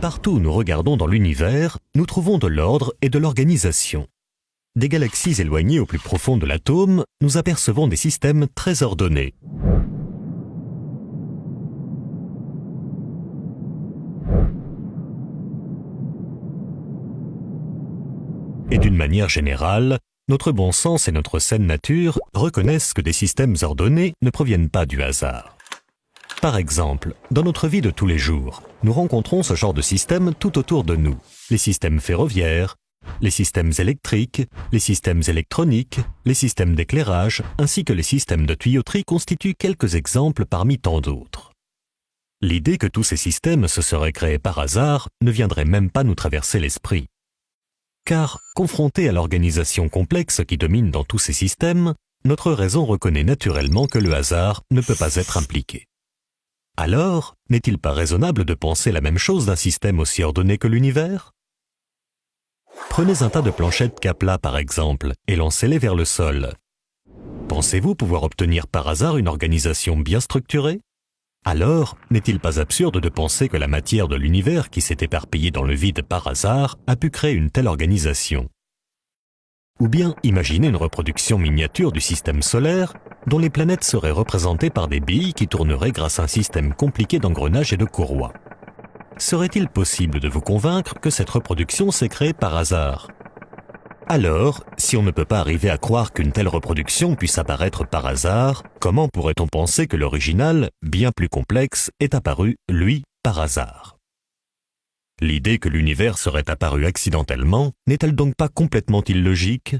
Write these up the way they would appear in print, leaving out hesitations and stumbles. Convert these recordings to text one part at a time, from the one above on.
Partout où nous regardons dans l'univers, nous trouvons de l'ordre et de l'organisation. Des galaxies éloignées au plus profond de l'atome, nous apercevons des systèmes très ordonnés. Et d'une manière générale, notre bon sens et notre saine nature reconnaissent que des systèmes ordonnés ne proviennent pas du hasard. Par exemple, dans notre vie de tous les jours, nous rencontrons ce genre de systèmes tout autour de nous. Les systèmes ferroviaires, les systèmes électriques, les systèmes électroniques, les systèmes d'éclairage, ainsi que les systèmes de tuyauterie constituent quelques exemples parmi tant d'autres. L'idée que tous ces systèmes se seraient créés par hasard ne viendrait même pas nous traverser l'esprit. Car, confronté à l'organisation complexe qui domine dans tous ces systèmes, notre raison reconnaît naturellement que le hasard ne peut pas être impliqué. Alors, n'est-il pas raisonnable de penser la même chose d'un système aussi ordonné que l'univers? Prenez un tas de planchettes Kapla par exemple, et lancez-les vers le sol. Pensez-vous pouvoir obtenir par hasard une organisation bien structurée? Alors, n'est-il pas absurde de penser que la matière de l'univers qui s'est éparpillée dans le vide par hasard a pu créer une telle organisation? Ou bien imaginez une reproduction miniature du système solaire dont les planètes seraient représentées par des billes qui tourneraient grâce à un système compliqué d'engrenages et de courroies. Serait-il possible de vous convaincre que cette reproduction s'est créée par hasard? Alors, si on ne peut pas arriver à croire qu'une telle reproduction puisse apparaître par hasard, comment pourrait-on penser que l'original, bien plus complexe, est apparu, lui, par hasard? L'idée que l'univers serait apparu accidentellement n'est-elle donc pas complètement illogique?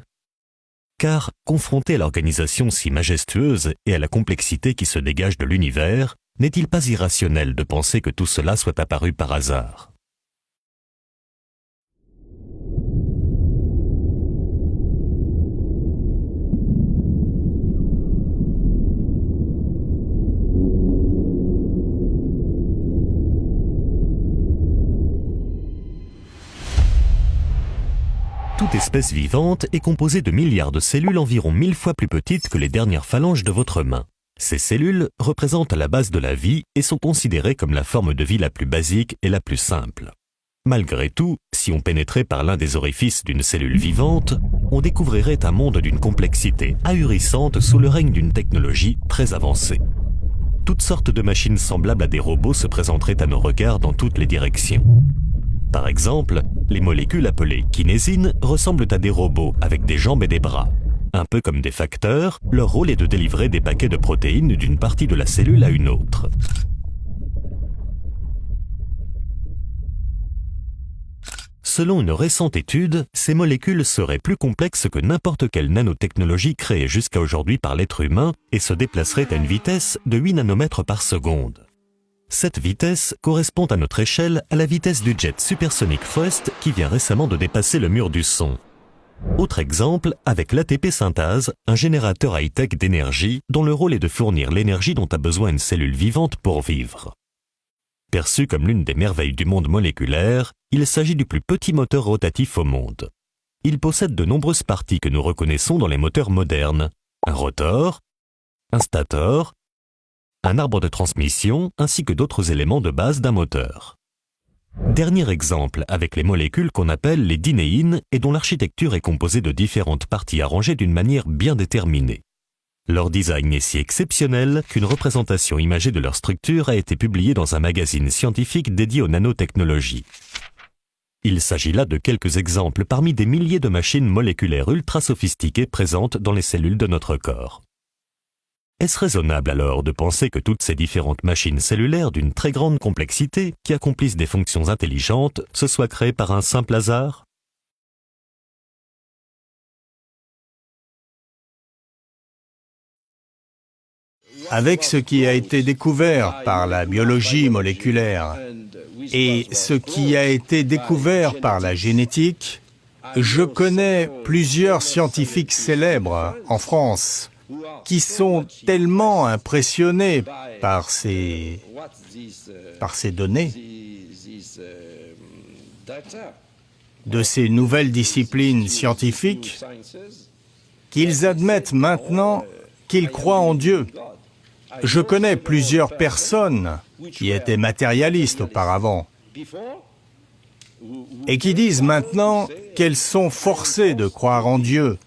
Car, confronté à l'organisation si majestueuse et à la complexité qui se dégage de l'univers, n'est-il pas irrationnel de penser que tout cela soit apparu par hasard? Toute espèce vivante est composée de milliards de cellules environ 1000 fois plus petites que les dernières phalanges de votre main. Ces cellules représentent la base de la vie et sont considérées comme la forme de vie la plus basique et la plus simple. Malgré tout, si on pénétrait par l'un des orifices d'une cellule vivante, on découvrirait un monde d'une complexité ahurissante sous le règne d'une technologie très avancée. Toutes sortes de machines semblables à des robots se présenteraient à nos regards dans toutes les directions. Par exemple, les molécules appelées kinésines ressemblent à des robots avec des jambes et des bras. Un peu comme des facteurs, leur rôle est de délivrer des paquets de protéines d'une partie de la cellule à une autre. Selon une récente étude, ces molécules seraient plus complexes que n'importe quelle nanotechnologie créée jusqu'à aujourd'hui par l'être humain et se déplaceraient à une vitesse de 8 nanomètres par seconde. Cette vitesse correspond à notre échelle à la vitesse du jet supersonique Thrust qui vient récemment de dépasser le mur du son. Autre exemple, avec l'ATP synthase, un générateur high-tech d'énergie dont le rôle est de fournir l'énergie dont a besoin une cellule vivante pour vivre. Perçu comme l'une des merveilles du monde moléculaire, il s'agit du plus petit moteur rotatif au monde. Il possède de nombreuses parties que nous reconnaissons dans les moteurs modernes. Un rotor, un stator, un arbre de transmission ainsi que d'autres éléments de base d'un moteur. Dernier exemple avec les molécules qu'on appelle les dinéines et dont l'architecture est composée de différentes parties arrangées d'une manière bien déterminée. Leur design est si exceptionnel qu'une représentation imagée de leur structure a été publiée dans un magazine scientifique dédié aux nanotechnologies. Il s'agit là de quelques exemples parmi des milliers de machines moléculaires ultra sophistiquées présentes dans les cellules de notre corps. Est-ce raisonnable alors de penser que toutes ces différentes machines cellulaires d'une très grande complexité qui accomplissent des fonctions intelligentes se soient créées par un simple hasard? Avec ce qui a été découvert par la biologie moléculaire et ce qui a été découvert par la génétique, je connais plusieurs scientifiques célèbres en France qui sont tellement impressionnés par ces données, de ces nouvelles disciplines scientifiques, qu'ils admettent maintenant qu'ils croient en Dieu. Je connais plusieurs personnes qui étaient matérialistes auparavant et qui disent maintenant qu'elles sont forcées de croire en Dieu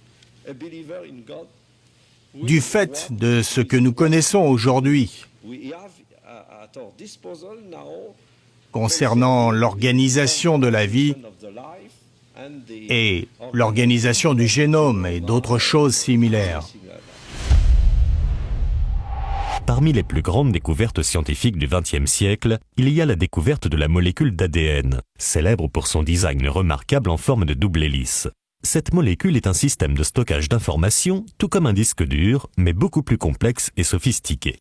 du fait de ce que nous connaissons aujourd'hui concernant l'organisation de la vie et l'organisation du génome et d'autres choses similaires. Parmi les plus grandes découvertes scientifiques du XXe siècle, il y a la découverte de la molécule d'ADN, célèbre pour son design remarquable en forme de double hélice. Cette molécule est un système de stockage d'informations, tout comme un disque dur, mais beaucoup plus complexe et sophistiqué.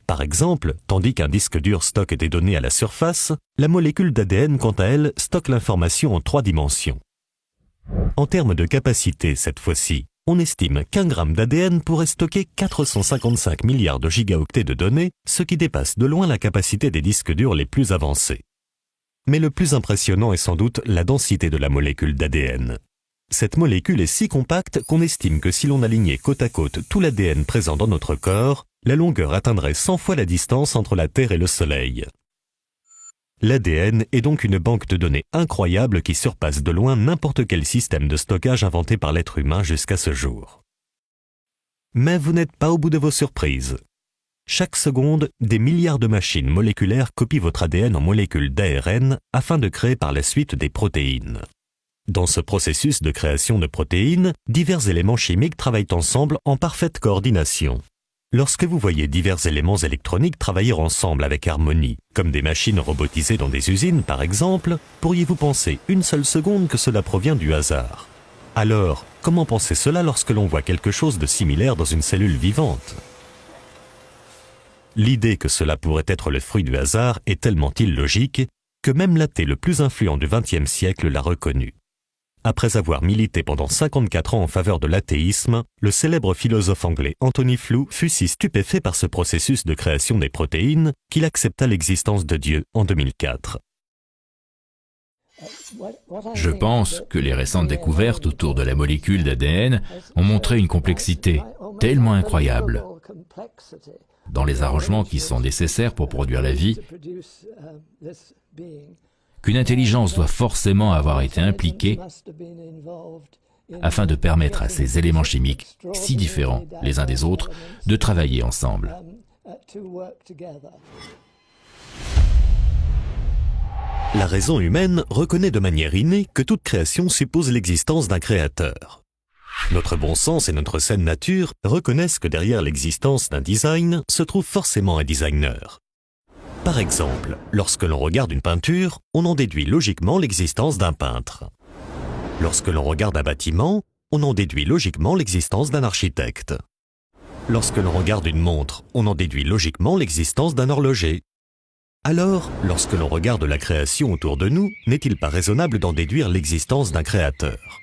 Par exemple, tandis qu'un disque dur stocke des données à la surface, la molécule d'ADN, quant à elle, stocke l'information en 3 dimensions. En termes de capacité, cette fois-ci, on estime qu'un gramme d'ADN pourrait stocker 455 milliards de gigaoctets de données, ce qui dépasse de loin la capacité des disques durs les plus avancés. Mais le plus impressionnant est sans doute la densité de la molécule d'ADN. Cette molécule est si compacte qu'on estime que si l'on alignait côte à côte tout l'ADN présent dans notre corps, la longueur atteindrait 100 fois la distance entre la Terre et le Soleil. L'ADN est donc une banque de données incroyable qui surpasse de loin n'importe quel système de stockage inventé par l'être humain jusqu'à ce jour. Mais vous n'êtes pas au bout de vos surprises. Chaque seconde, des milliards de machines moléculaires copient votre ADN en molécules d'ARN afin de créer par la suite des protéines. Dans ce processus de création de protéines, divers éléments chimiques travaillent ensemble en parfaite coordination. Lorsque vous voyez divers éléments électroniques travailler ensemble avec harmonie, comme des machines robotisées dans des usines par exemple, pourriez-vous penser une seule seconde que cela provient du hasard? Alors, comment penser cela lorsque l'on voit quelque chose de similaire dans une cellule vivante? L'idée que cela pourrait être le fruit du hasard est tellement illogique que même l'athée le plus influent du XXe siècle l'a reconnu. Après avoir milité pendant 54 ans en faveur de l'athéisme, le célèbre philosophe anglais Anthony Flew fut si stupéfait par ce processus de création des protéines qu'il accepta l'existence de Dieu en 2004. Je pense que les récentes découvertes autour de la molécule d'ADN ont montré une complexité tellement incroyable dans les arrangements qui sont nécessaires pour produire la vie, qu'une intelligence doit forcément avoir été impliquée afin de permettre à ces éléments chimiques, si différents les uns des autres, de travailler ensemble. La raison humaine reconnaît de manière innée que toute création suppose l'existence d'un créateur. Notre bon sens et notre saine nature reconnaissent que derrière l'existence d'un design se trouve forcément un designer. Par exemple, lorsque l'on regarde une peinture, on en déduit logiquement l'existence d'un peintre. Lorsque l'on regarde un bâtiment, on en déduit logiquement l'existence d'un architecte. Lorsque l'on regarde une montre, on en déduit logiquement l'existence d'un horloger. Alors, lorsque l'on regarde la création autour de nous, n'est-il pas raisonnable d'en déduire l'existence d'un créateur?